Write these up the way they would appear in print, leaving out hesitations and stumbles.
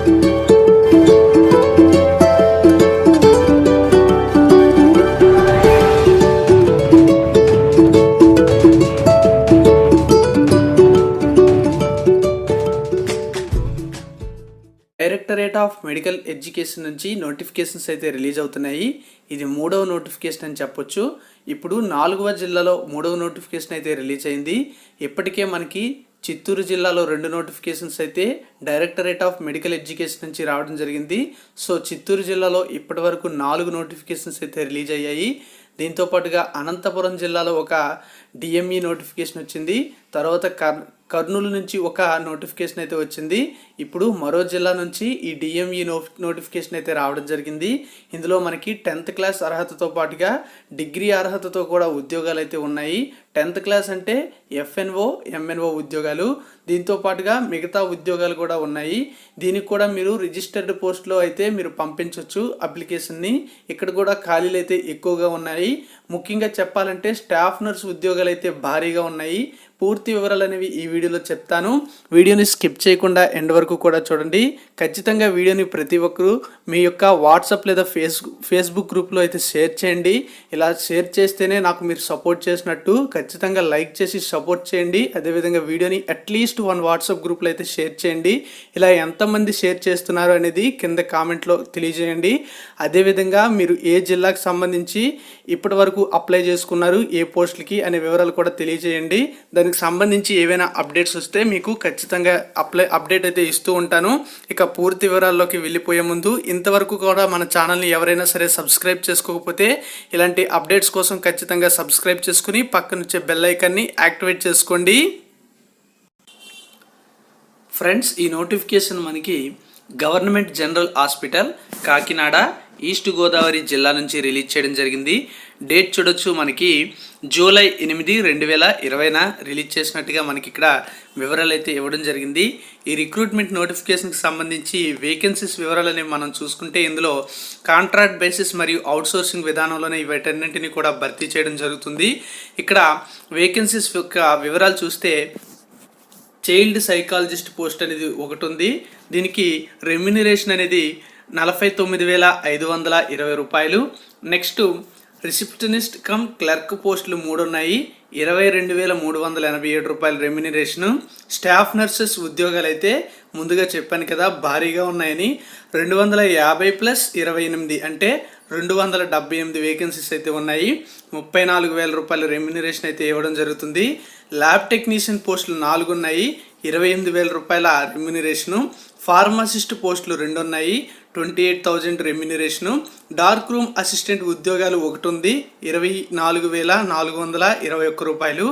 Directorate of medical education నుంచి notifications అయితే release అవుతున్నాయి. ఇది 3వ నోటిఫికేషన్ అని చెప్పొచ్చు. ఇప్పుడు 4వ జిల్లాలో 3వ నోటిఫికేషన్ అయితే రిలీజ్ అయింది. ఇప్పటికే మనకి చిత్తూరు జిల్లాలో 2 నోటిఫికేషన్స్ అయితే డైరెక్టరేట్ ఆఫ్ మెడికల్ ఎడ్యుకేషన్ నుంచి రావడం జరిగింది. సో చిత్తూరు జిల్లాలో ఇప్పటి వరకు 4 నోటిఫికేషన్స్ అయితే రిలీజ్ అయ్యాయి. దీంతో పాటుగా అనంతపురం జిల్లాలో ఒక డిఎంఈ నోటిఫికేషన్ వచ్చింది. తర్వాత కర్నూలు నుంచి ఒక నోటిఫికేషన్ అయితే వచ్చింది. ఇప్పుడు మరో జిల్లా నుంచి ఈ డిఎంఈ నోటిఫికేషన్ అయితే రావడం జరిగింది. ఇందులో మనకి 10th క్లాస్ అర్హతతో పాటుగా డిగ్రీ అర్హతతో కూడా ఉద్యోగాలు అయితే ఉన్నాయి. 10th క్లాస్ అంటే ఎఫ్ఎన్ఓ ఎంఎన్ఓ ఉద్యోగాలు, దీంతో పాటుగా మిగతా ఉద్యోగాలు కూడా ఉన్నాయి. దీనికి కూడా మీరు రిజిస్టర్డ్ పోస్ట్లో అయితే మీరు పంపించవచ్చు అప్లికేషన్ని. ఇక్కడ కూడా ఖాళీలు అయితే ఎక్కువగా ఉన్నాయి. ముఖ్యంగా చెప్పాలంటే స్టాఫ్ నర్స్ ఉద్యోగాలు అయితే భారీగా ఉన్నాయి. పూర్తి వివరాలు అనేవి ఈ వీడియోలో చెప్తాను. వీడియోని స్కిప్ చేయకుండా ఎండ్ వరకు కూడా చూడండి. ఖచ్చితంగా వీడియోని ప్రతి ఒక్కరూ మీ యొక్క వాట్సాప్ లేదా ఫేస్బుక్ గ్రూప్లో అయితే షేర్ చేయండి. ఇలా షేర్ చేస్తేనే నాకు మీరు సపోర్ట్ చేసినట్టు. ఖచ్చితంగా లైక్ చేసి సపోర్ట్ చేయండి. అదేవిధంగా వీడియోని అట్లీస్ట్ 1 వాట్సాప్ గ్రూప్లో అయితే షేర్ చేయండి. ఇలా ఎంతమంది షేర్ చేస్తున్నారు అనేది కింద కామెంట్లో తెలియజేయండి. అదేవిధంగా మీరు ఏ జిల్లాకు సంబంధించి ఇప్పటి వరకు అప్లై చేసుకున్నారు, ఏ పోస్టులకి అనే వివరాలు కూడా తెలియజేయండి. దానికి సంబంధించి ఏవైనా అప్డేట్స్ వస్తే మీకు ఖచ్చితంగా అప్డేట్ అయితే ఇస్తూ ఉంటాను. ఇక పూర్తి వివరాల్లోకి వెళ్ళిపోయే ముందు ఇంతవరకు కూడా మన ఛానల్ని ఎవరైనా సరే సబ్స్క్రైబ్ చేసుకోకపోతే ఇలాంటి అప్డేట్స్ కోసం ఖచ్చితంగా సబ్స్క్రైబ్ చేసుకుని పక్కన వచ్చే బెల్ ఐకాన్ని యాక్టివేట్ చేసుకోండి. ఫ్రెండ్స్, ఈ నోటిఫికేషన్ మనకి government General Hospital Kakinada east Godavari జిల్లా నుంచి రిలీజ్ చేయడం జరిగింది. డేట్ చూడొచ్చు, మనకి జూలై 8, 2020న రిలీజ్ చేసినట్టుగా మనకి ఇక్కడ వివరాలు అయితే ఇవ్వడం జరిగింది. ఈ రిక్రూట్మెంట్ నోటిఫికేషన్కి సంబంధించి వేకెన్సీస్ వివరాలని మనం చూసుకుంటే ఇందులో కాంట్రాక్ట్ బేసిస్ మరియు అవుట్సోర్సింగ్ విధానంలోనే వీటన్నింటినీ కూడా భర్తీ చేయడం జరుగుతుంది. ఇక్కడ వేకెన్సీస్ యొక్క వివరాలు చూస్తే చైల్డ్ సైకాలజిస్ట్ పోస్ట్ అనేది ఒకటి ఉంది. దీనికి రెమ్యునరేషన్ అనేది 49,520 రూపాయలు. నెక్స్ట్ రిసెప్షనిస్ట్ కమ్ క్లర్క్ పోస్టులు 3 ఉన్నాయి. 22,387 రూపాయలు రెమ్యునరేషను. స్టాఫ్ నర్సెస్ ఉద్యోగాలు అయితే ముందుగా చెప్పాను కదా భారీగా ఉన్నాయని. 250 + 28 అంటే 278 వేకెన్సీస్ అయితే ఉన్నాయి. 34,000 రూపాయల రెమ్యునరేషన్ అయితే ఇవ్వడం జరుగుతుంది. ల్యాబ్ టెక్నీషియన్ పోస్టులు 4 ఉన్నాయి. 28,000 రూపాయల రెమ్యునరేషను. ఫార్మసిస్ట్ పోస్టులు 2 ఉన్నాయి. 28,000 రెమ్యునరేషను. డార్క్ రూమ్ అసిస్టెంట్ ఉద్యోగాలు 1 ఉంది. 24,421 రూపాయలు.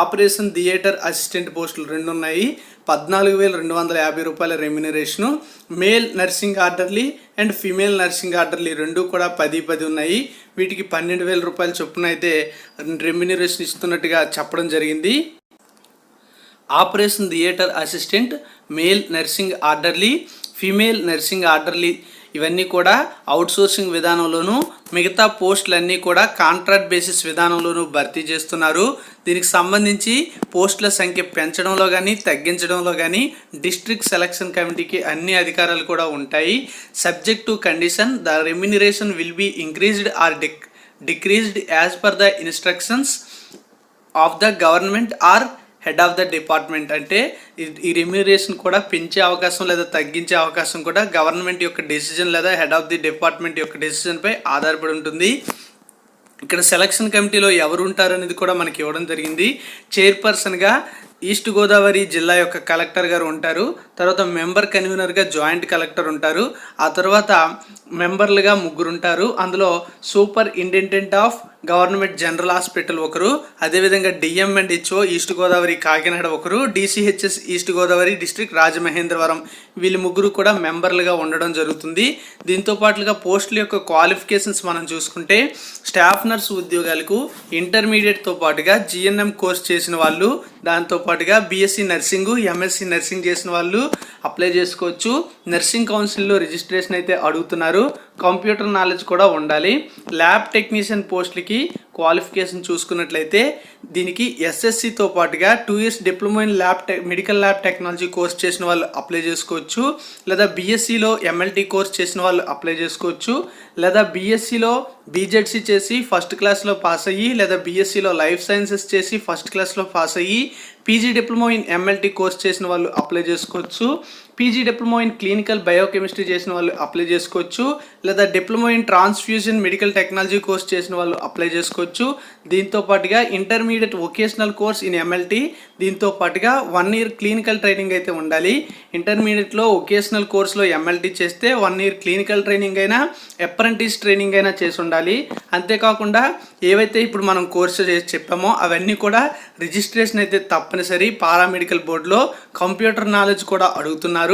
ఆపరేషన్ థియేటర్ అసిస్టెంట్ పోస్టులు 2 ఉన్నాయి. 14,250 రూపాయల remuneration. Male nursing orderly and female nursing orderly 2 కూడా 10 ఉన్నాయి. వీటికి 12,000 రూపాయల చొప్పున అయితే రెమ్యునరేషన్ ఇస్తున్నట్టుగా చెప్పడం జరిగింది. Operation theatre assistant, male nursing orderly, female nursing orderly ఇవన్నీ కూడా అవుట్సోర్సింగ్ విధానంలోనూ, మిగతా పోస్టులన్నీ కూడా కాంట్రాక్ట్ బేసిస్ విధానంలోనూ భర్తీ చేస్తున్నారు. దీనికి సంబంధించి పోస్టుల సంఖ్య పెంచడంలో కానీ తగ్గించడంలో కానీ డిస్ట్రిక్ట్ సెలక్షన్ కమిటీకి అన్ని అధికారాలు కూడా ఉంటాయి. Subject to condition the remuneration will be increased or decreased as per the instructions of the government or head of the department. అంటే ఈ రెమ్యునరేషన్ కూడా పెంచే అవకాశం లేదా తగ్గించే అవకాశం కూడా గవర్నమెంట్ యొక్క డెసిజన్ లేదా హెడ్ ఆఫ్ ది డిపార్ట్మెంట్ యొక్క డెసిజన్పై ఆధారపడి ఉంటుంది. ఇక్కడ సెలక్షన్ కమిటీలో ఎవరు ఉంటారు అనేది కూడా మనకి ఇవ్వడం జరిగింది. చైర్పర్సన్గా ఈస్ట్ గోదావరి జిల్లా యొక్క కలెక్టర్ గారు ఉంటారు. తర్వాత మెంబర్ కన్వీనర్గా జాయింట్ కలెక్టర్ ఉంటారు. ఆ తర్వాత మెంబర్లుగా 3 ఉంటారు. అందులో superintendent of government General hospital ఒకరు, అదేవిధంగా డిఎంఎండ్హెచ్ఓ ఈస్ట్ గోదావరి కాకినాడ ఒకరు, DCHS east Godavari district Rajamahendravaram వీళ్ళు 3 కూడా మెంబర్లుగా ఉండడం జరుగుతుంది. దీంతో పాటుగా పోస్టుల యొక్క క్వాలిఫికేషన్స్ మనం చూసుకుంటే స్టాఫ్ నర్స్ ఉద్యోగాలకు ఇంటర్మీడియట్తో పాటుగా జిఎన్ఎం కోర్స్ చేసిన వాళ్ళు, దాంతోపాటుగా బీఎస్సీ నర్సింగ్, ఎంఎస్సీ నర్సింగ్ చేసిన వాళ్ళు అప్లై చేసుకోవచ్చు. నర్సింగ్ కౌన్సిల్లో రిజిస్ట్రేషన్ అయితే అడుగుతున్నారు. కంప్యూటర్ నాలెడ్జ్ కూడా ఉండాలి. ల్యాబ్ టెక్నీషియన్ పోస్టులకి క్వాలిఫికేషన్ చూసుకున్నట్లయితే దీనికి ఎస్ఎస్సితో పాటుగా 2 years diploma in medical lab technology course చేసిన వాళ్ళు అప్లై చేసుకోవచ్చు, లేదా బీఎస్సీలో ఎంఎల్టీ కోర్స్ చేసిన వాళ్ళు అప్లై చేసుకోవచ్చు, లేదా బీఎస్సీలో బీజెడ్సీ చేసి ఫస్ట్ క్లాస్లో పాస్ అయ్యి, లేదా బీఎస్సీలో లైఫ్ సైన్సెస్ చేసి ఫస్ట్ క్లాస్లో పాస్ అయ్యి PG diploma in MLT course చేసిన వాళ్ళు అప్లై చేసుకోవచ్చు, PG diploma in clinical biochemistry చేసిన వాళ్ళు అప్లై చేసుకోవచ్చు, లేదా diploma in transfusion medical technology course చేసిన వాళ్ళు అప్లై చేసుకోవచ్చు. దీంతో పాటుగా intermediate vocational course in MLT, దీంతో పాటుగా 1 year క్లినికల్ ట్రైనింగ్ అయితే ఉండాలి. ఇంటర్మీడియట్లో వొకేషనల్ కోర్స్లో ఎంఎల్టీ చేస్తే 1 year క్లినికల్ ట్రైనింగ్ అయినా అప్రెంటిస్ ట్రైనింగ్ అయినా చేసి ఉండాలి. అంతేకాకుండా ఏవైతే ఇప్పుడు మనం కోర్సు చేసి చెప్పామో అవన్నీ కూడా రిజిస్ట్రేషన్ అయితే తప్పనిసరి. పారామెడికల్ బోర్డులో కంప్యూటర్ నాలెడ్జ్ కూడా అడుగుతున్నారు.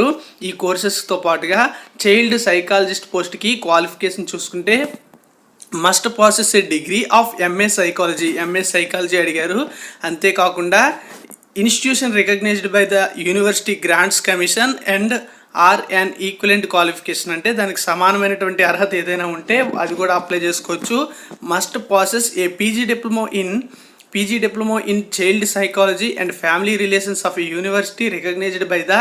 ఈ కోర్సెస్తో పాటుగా చైల్డ్ సైకాలజిస్ట్ పోస్ట్కి క్వాలిఫికేషన్ చూసుకుంటే must process a degree of MA psychology అడిగారు. అంతేకాకుండా institution recognised by the University Grants Commission and or and equivalent qualification, అంటే దానికి సమానమైనటువంటి అర్హత ఏదైనా ఉంటే అది కూడా అప్లై చేసుకోవచ్చు. Must process a PG diploma in child psychology and family relations of a university recognised by the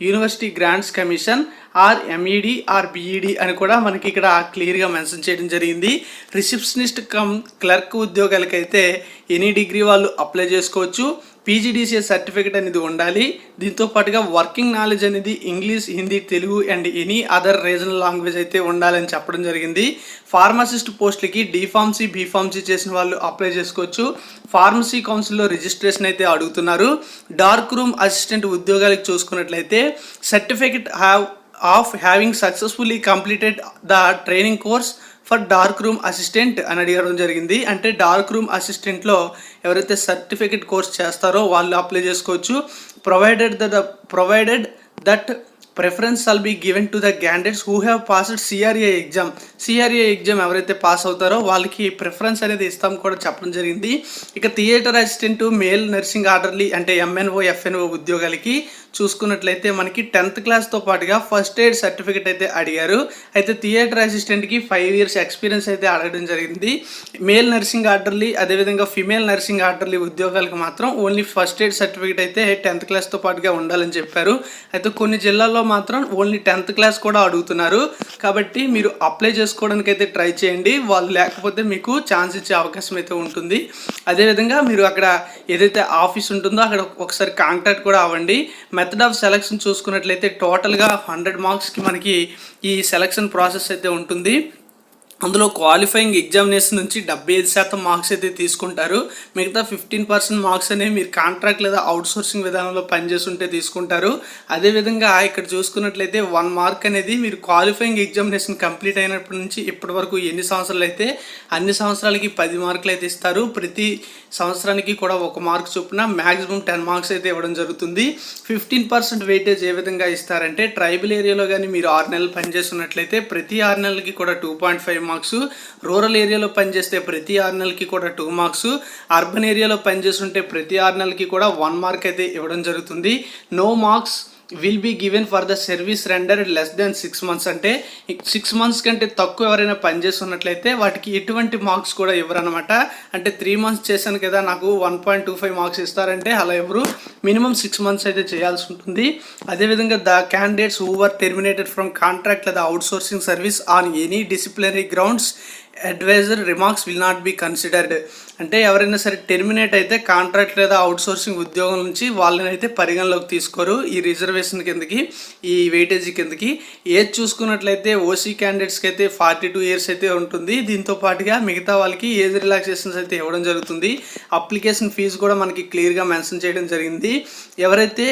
University Grants Commission or MEd or BEd అని కూడా మనకి ఇక్కడ క్లియర్గా మెన్షన్ చేయడం జరిగింది. రిసెప్షనిస్ట్ క్లర్క్ ఉద్యోగాలకైతే ఎనీ డిగ్రీ వాళ్ళు అప్లై చేసుకోవచ్చు. పీజీడీసీఎస్ సర్టిఫికేట్ అనేది ఉండాలి. దీంతో పాటుగా వర్కింగ్ నాలెడ్జ్ అనేది English, Hindi, Telugu and any other regional language అయితే ఉండాలని చెప్పడం జరిగింది. ఫార్మసిస్ట్ పోస్టులకి డిఫార్మసీ, బీఫార్మసీ చేసిన వాళ్ళు అప్లై చేసుకోవచ్చు. ఫార్మసీ కౌన్సిల్లో రిజిస్ట్రేషన్ అయితే అడుగుతున్నారు. డార్క్ రూమ్ అసిస్టెంట్ ఉద్యోగాలకు చూసుకున్నట్లయితే certificate of having successfully completed the training course for dark room assistant అని అడగడం జరిగింది. అంటే డార్క్ రూమ్ అసిస్టెంట్లో ఎవరైతే సర్టిఫికేట్ కోర్స్ చేస్తారో వాళ్ళు అప్లై చేసుకోవచ్చు. Provided that preference shall be given to the candidates who have passed CRA exam ఎవరైతే pass అవుతారో వాళ్ళకి ప్రిఫరెన్స్ అనేది ఇస్తాం కూడా చెప్పడం జరిగింది. ఇక theatre assistant, male nursing orderly అంటే ఎంఎన్ఓ, ఎఫ్ఎన్ఓ ఉద్యోగాలకి చూసుకున్నట్లయితే మనకి 10th క్లాస్తో పాటుగా ఫస్ట్ ఎయిడ్ సర్టిఫికేట్ అయితే అడిగారు. అయితే థియేటర్ అసిస్టెంట్కి 5 years ఎక్స్పీరియన్స్ అయితే అడగడం జరిగింది. మేల్ నర్సింగ్ ఆర్డర్లీ అదేవిధంగా ఫిమేల్ నర్సింగ్ ఆర్డర్లీ ఉద్యోగాలకు మాత్రం ఓన్లీ ఫస్ట్ ఎయిడ్ సర్టిఫికేట్ అయితే 10th క్లాస్తో పాటుగా ఉండాలని చెప్పారు. అయితే కొన్ని జిల్లాల్లో మాత్రం ఓన్లీ 10th క్లాస్ కూడా అడుగుతున్నారు. కాబట్టి మీరు అప్లై చేసుకోవడానికి అయితే ట్రై చేయండి. వాళ్ళు లేకపోతే మీకు ఛాన్స్ ఇచ్చే అవకాశం అయితే ఉంటుంది. అదేవిధంగా మీరు అక్కడ ఏదైతే ఆఫీస్ ఉంటుందో అక్కడ ఒకసారి కాంటాక్ట్ కూడా అవ్వండి. మెథడ్ ఆఫ్ సెలక్షన్ చూసుకున్నట్లయితే టోటల్గా 100 marksకి మనకి ఈ సెలక్షన్ ప్రాసెస్ అయితే ఉంటుంది. అందులో క్వాలిఫైయింగ్ ఎగ్జామినేషన్ నుంచి 75% మార్క్స్ అయితే తీసుకుంటారు. మిగతా 15% మార్క్స్ అనేవి మీరు కాంట్రాక్ట్ లేదా అవుట్సోర్సింగ్ విధానంలో పనిచేసి ఉంటే తీసుకుంటారు. అదేవిధంగా ఇక్కడ చూసుకున్నట్లయితే 1 mark అనేది మీరు క్వాలిఫైయింగ్ ఎగ్జామినేషన్ కంప్లీట్ అయినప్పటి నుంచి ఇప్పటి వరకు ఎన్ని సంవత్సరాలు అయితే అన్ని సంవత్సరాలకి 10 marks అయితే ఇస్తారు. ప్రతి సంవత్సరానికి కూడా 1 mark చొప్పున మ్యాక్సిమం 10 marks అయితే ఇవ్వడం జరుగుతుంది. 15% వెయిటేజ్ ఏ విధంగా ఇస్తారంటే ట్రైబల్ ఏరియాలో కానీ మీరు 6 నెలలు పనిచేస్తున్నట్లయితే ప్రతి 6 నెలలకి కూడా 2.5 marks, రూరల్ ఏరియాలో పనిచేస్తే ప్రతి 6 నెలలకి కూడా 2 marks, అర్బన్ ఏరియాలో పనిచేస్తుంటే ప్రతి 6 నెలలకి కూడా 1 mark అయితే ఇవ్వడం జరుగుతుంది. No marks will be given for the service rendered less than 6 months, అంటే 6 months కంటే తక్కువ ఎవరైనా పనిచేస్తున్నట్లయితే వాటికి ఎటువంటి మార్క్స్ కూడా ఇవ్వరనమాట. అంటే 3 months చేశాను కదా నాకు 1.25 marks ఇస్తారంటే అలా ఎవరు, మినిమం 6 months అయితే చేయాల్సి ఉంటుంది. అదేవిధంగా the candidates who were terminated from contract లేదా outsourcing service on any disciplinary grounds adviser remarks will not be considered, అంటే ఎవరైనా సరే టెర్మినేట్ అయితే కాంట్రాక్ట్ లేదా అవుట్సోర్సింగ్ ఉద్యోగం నుంచి వాళ్ళని అయితే పరిగణలోకి తీసుకోరు ఈ రిజర్వేషన్ కిందకి, ఈ వెయిటేజీ కిందకి. ఏజ్ చూసుకున్నట్లయితే ఓసీ క్యాండిడేట్స్కి అయితే 42 years అయితే ఉంటుంది. దీంతో పాటుగా మిగతా వాళ్ళకి ఏజ్ రిలాక్సేషన్స్ అయితే ఇవ్వడం జరుగుతుంది. అప్లికేషన్ ఫీజు కూడా మనకి క్లియర్గా మెన్షన్ చేయడం జరిగింది. ఎవరైతే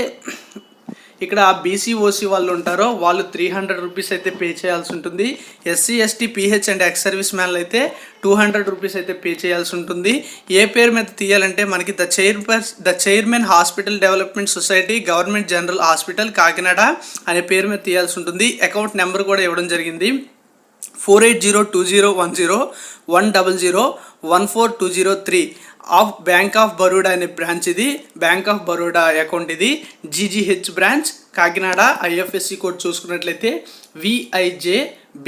ఇక్కడ బీసీ ఓసీ వాళ్ళు ఉంటారో వాళ్ళు 300 rupees అయితే పే చేయాల్సి ఉంటుంది. SC ST PH and ex service మ్యాన్లు అయితే 200 rupees అయితే పే చేయాల్సి ఉంటుంది. ఏ పేరు మీద తీయాలంటే మనకి the chairman hospital development society government General Hospital Kakinada అనే పేరు మీద తీయాల్సి ఉంటుంది. అకౌంట్ నెంబర్ కూడా ఇవ్వడం జరిగింది. 4802010100142003 ఆఫ్ బ్యాంక్ ఆఫ్ బరోడా అనే బ్రాంచ్ ఇది. బ్యాంక్ ఆఫ్ బరోడా అకౌంట్ ఇది. GGH branch Kakinada. IFSC code చూసుకున్నట్లయితే VIJB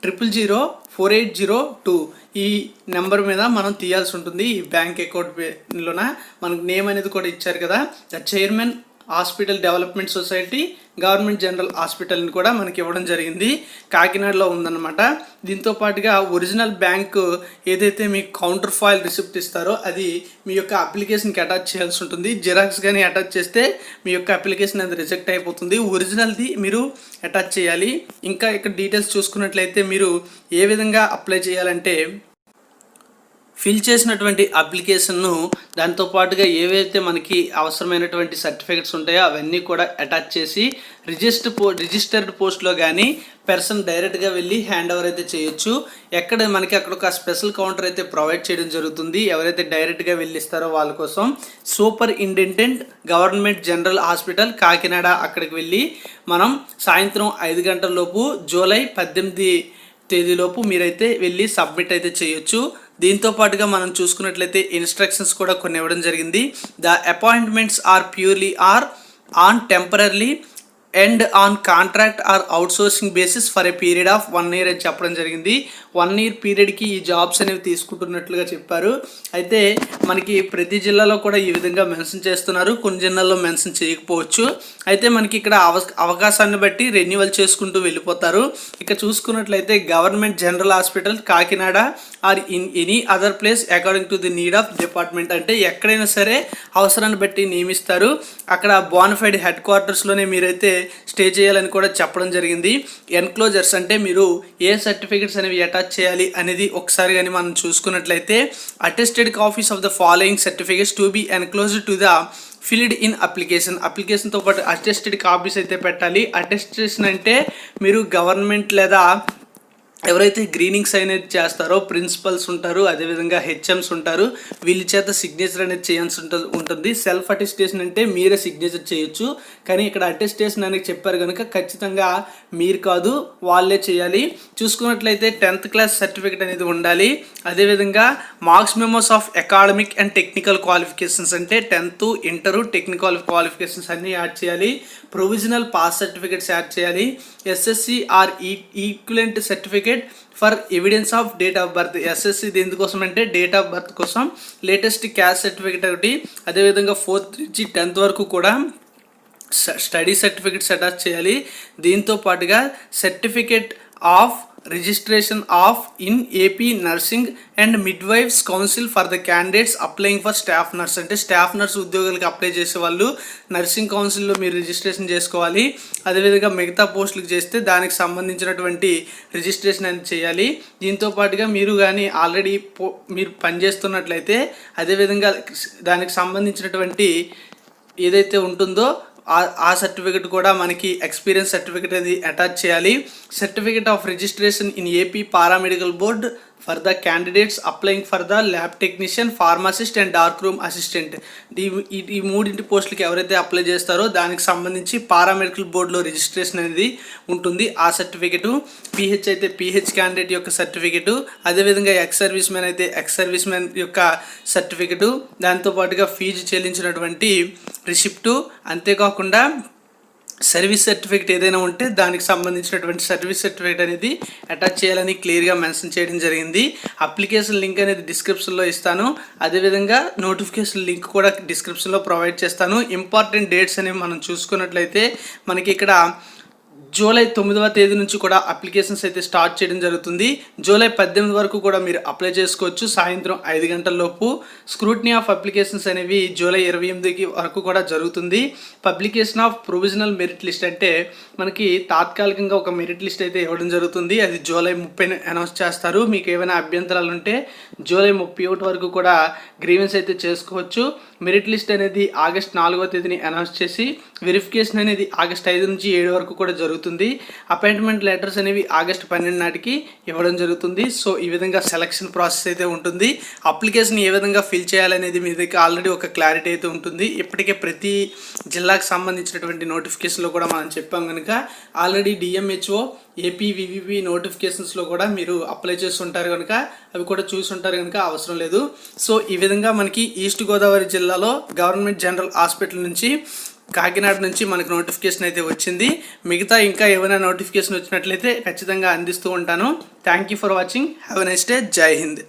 00048002 ఈ నెంబర్ మీద మనం తీయాల్సి ఉంటుంది. ఈ బ్యాంక్ అకౌంట్లోన మనకు నేమ్ అనేది కూడా ఇచ్చారు కదా, the chairman hospital development society government general హాస్పిటల్ని కూడా మనకి ఇవ్వడం జరిగింది. కాకినాడలో ఉందన్నమాట. దీంతో పాటుగా ఒరిజినల్ బ్యాంకు ఏదైతే మీకు కౌంటర్ ఫాయిల్ రిసిప్ట్ ఇస్తారో అది మీ యొక్క అప్లికేషన్కి అటాచ్ చేయాల్సి ఉంటుంది. జిరాక్స్ కానీ అటాచ్ చేస్తే మీ యొక్క అప్లికేషన్ అది రిజెక్ట్ అయిపోతుంది. ఒరిజినల్ది మీరు అటాచ్ చేయాలి. ఇంకా ఇక్కడ డీటెయిల్స్ చూసుకున్నట్లయితే మీరు ఏ విధంగా అప్లై చేయాలంటే, ఫిల్ చేసినటువంటి అప్లికేషన్ను దాంతో పాటుగా ఏవైతే మనకి అవసరమైనటువంటి సర్టిఫికెట్స్ ఉంటాయో అవన్నీ కూడా అటాచ్ చేసి రిజిస్టర్డ్ పోస్ట్లో కానీ పర్సన్ డైరెక్ట్గా వెళ్ళి హ్యాండ్ ఓవర్ అయితే చేయొచ్చు. అక్కడ ఒక స్పెషల్ కౌంటర్ అయితే ప్రొవైడ్ చేయడం జరుగుతుంది. ఎవరైతే డైరెక్ట్గా వెళ్ళి ఇస్తారో వాళ్ళ కోసం superintendent government General Hospital Kakinada అక్కడికి వెళ్ళి మనం సాయంత్రం 5 గంటల లోపు జూలై 18 తేదీలోపు మీరైతే వెళ్ళి సబ్మిట్ అయితే చేయొచ్చు. దీంతో పాటుగా మనం చూసుకున్నట్లయితే ఇన్స్ట్రక్షన్స్ కూడా కొన్ని ఇవ్వడం జరిగింది. The appointments are purely on temporary and on contract or outsourcing basis for a period of 1 year అని చెప్పడం జరిగింది. 1 year పీరియడ్కి ఈ జాబ్స్ అనేవి తీసుకుంటున్నట్లుగా చెప్పారు. అయితే మనకి ప్రతి జిల్లాలో కూడా ఈ విధంగా మెన్షన్ చేస్తున్నారు, కొన్ని జిల్లాల్లో మెన్షన్ చేయకపోవచ్చు. అయితే మనకి ఇక్కడ అవకాశాన్ని బట్టి రెన్యువల్ చేసుకుంటూ వెళ్ళిపోతారు. ఇక చూసుకున్నట్లయితే Government General Hospital Kakinada or in any other place according to the need of department, అంటే ఎక్కడైనా సరే అవసరాన్ని బట్టి నియమిస్తారు. అక్కడ బోనఫైడ్ హెడ్ క్వార్టర్స్లోనే మీరైతే స్టే చేయాలని కూడా చెప్పడం జరిగింది. ఎన్క్లోజర్స్ అంటే మీరు ఏ సర్టిఫికెట్స్ అనేవి అటాచ్ చేయాలి అనేది ఒకసారి కానీ మనం చూసుకున్నట్లయితే, attested copies of the following certificates to be enclosed to the filled in అప్లికేషన్తో పాటు అటెస్టెడ్ కాపీస్ అయితే పెట్టాలి. అటెస్టేషన్ అంటే మీరు గవర్నమెంట్ లేదా ఎవరైతే గ్రీనింగ్స్ అనేది చేస్తారో ప్రిన్సిపల్స్ ఉంటారు, అదేవిధంగా హెచ్ఎంస్ ఉంటారు, వీళ్ళ చేత సిగ్నేచర్ అనేది చేయాల్సి ఉంటుంది. సెల్ఫ్ అటెస్టేషన్ అంటే మీరే సిగ్నేచర్ చేయొచ్చు, కానీ ఇక్కడ అటెస్టేషన్ అనేది చెప్పారు కనుక ఖచ్చితంగా మీరు కాదు వాళ్ళే చేయాలి. చూసుకున్నట్లయితే 10th క్లాస్ సర్టిఫికేట్ అనేది ఉండాలి. అదేవిధంగా marks memos of academic and technical qualifications అంటే 10th, ఇంటర్, టెక్నికల్ క్వాలిఫికేషన్స్ అన్నీ యాడ్ చేయాలి. ప్రొవిజనల్ పాస్ సర్టిఫికేట్స్ యాడ్ చేయాలి. SSC or equivalent certificate for evidence of date of birth. SSC ఎందుకోసం అంటే డేట్ ఆఫ్ బర్త్ కోసం. లేటెస్ట్ క్యాస్ట్ సర్టిఫికేట్ ఒకటి, అదేవిధంగా 4th నుంచి 10th వరకు కూడా స్టడీ సర్టిఫికేట్స్ అటాచ్ చేయాలి. దీంతో పాటుగా certificate of registration of in AP nursing and midwives council for the candidates applying for staff nurse, అంటే స్టాఫ్ నర్స్ ఉద్యోగాలకు అప్లై చేసే వాళ్ళు నర్సింగ్ కౌన్సిల్లో మీరు రిజిస్ట్రేషన్ చేసుకోవాలి. అదేవిధంగా మిగతా పోస్టులకు చేస్తే దానికి సంబంధించినటువంటి రిజిస్ట్రేషన్ అనేది చేయాలి. దీంతో పాటుగా మీరు కానీ ఆల్రెడీ మీరు పనిచేస్తున్నట్లయితే అదేవిధంగా దానికి సంబంధించినటువంటి ఏదైతే ఉంటుందో ఆ సర్టిఫికెట్ కూడా మనకి ఎక్స్పీరియన్స్ సర్టిఫికెట్ అనేది అటాచ్ చేయాలి. Certificate of registration in AP paramedical board for the candidates applying for the lab technician, pharmacist and dark room assistant. ఈ 3 పోస్టులకి ఎవరైతే అప్లై చేస్తారో దానికి సంబంధించి పారామెడికల్ బోర్డులో రిజిస్ట్రేషన్ అనేది ఉంటుంది. ఆ సర్టిఫికెటు, పిహెచ్ అయితే పిహెచ్ క్యాండిడేట్ యొక్క సర్టిఫికెటు, అదేవిధంగా ఎక్స్ సర్వీస్ మ్యాన్ అయితే ఎక్స్ సర్వీస్ మ్యాన్ యొక్క సర్టిఫికెటు, దాంతోపాటుగా ఫీజు చెల్లించినటువంటి రిసిప్టు, అంతేకాకుండా సర్వీస్ సర్టిఫికేట్ ఏదైనా ఉంటే దానికి సంబంధించినటువంటి సర్వీస్ సర్టిఫికేట్ అనేది అటాచ్ చేయాలని క్లియర్గా మెన్షన్ చేయడం జరిగింది. అప్లికేషన్ లింక్ అనేది డిస్క్రిప్షన్లో ఇస్తాను, అదేవిధంగా నోటిఫికేషన్ లింక్ కూడా డిస్క్రిప్షన్లో ప్రొవైడ్ చేస్తాను. ఇంపార్టెంట్ డేట్స్ అనేవి మనం చూసుకున్నట్లయితే మనకి ఇక్కడ జూలై 9వ తేదీ నుంచి కూడా అప్లికేషన్స్ అయితే స్టార్ట్ చేయడం జరుగుతుంది. జూలై 18 వరకు కూడా మీరు అప్లై చేసుకోవచ్చు సాయంత్రం 5 గంటల లోపు. స్క్రూటినీ ఆఫ్ అప్లికేషన్స్ అనేవి జూలై 28 వరకు కూడా జరుగుతుంది. Publication of provisional merit list అంటే మనకి తాత్కాలికంగా ఒక మెరిట్ లిస్ట్ అయితే ఇవ్వడం జరుగుతుంది. అది జూలై 30 అనౌన్స్ చేస్తారు. మీకు ఏమైనా అభ్యంతరాలు ఉంటే జూలై 31 వరకు కూడా గ్రీవెన్స్ అయితే చేసుకోవచ్చు. మెరిట్ లిస్ట్ అనేది ఆగస్ట్ 4వ తేదీని అనౌన్స్ చేసి వెరిఫికేషన్ అనేది ఆగస్ట్ 5 నుంచి 7 వరకు కూడా జరుగుతుంది. అపాయింట్మెంట్ లెటర్స్ అనేవి ఆగస్ట్ 12 నాటికి ఇవ్వడం జరుగుతుంది. సో ఈ విధంగా సెలక్షన్ ప్రాసెస్ అయితే ఉంటుంది. అప్లికేషన్ ఏ విధంగా ఫిల్ చేయాలనేది మీ దగ్గర ఆల్రెడీ ఒక క్లారిటీ అయితే ఉంటుంది. ఇప్పటికే ప్రతి జిల్లాకు సంబంధించినటువంటి నోటిఫికేషన్లో కూడా మనం చెప్పాం కనుక ఆల్రెడీ డిఎంహెచ్ఓ ఏపీవీవీపీ నోటిఫికేషన్స్లో కూడా మీరు అప్లై చేస్తుంటారు కనుక అవి కూడా చూసుంటారు కనుక అవసరం లేదు. సో ఈ విధంగా మనకి ఈస్ట్ గోదావరి జిల్లాలో గవర్నమెంట్ జనరల్ హాస్పిటల్ నుంచి కాకినాడ నుంచి మనకు నోటిఫికేషన్ అయితే వచ్చింది. మిగతా ఇంకా ఏమైనా నోటిఫికేషన్ వచ్చినట్లయితే ఖచ్చితంగా అందిస్తూ ఉంటాను. Thank you for watching. Have a nice day. జై హింద్.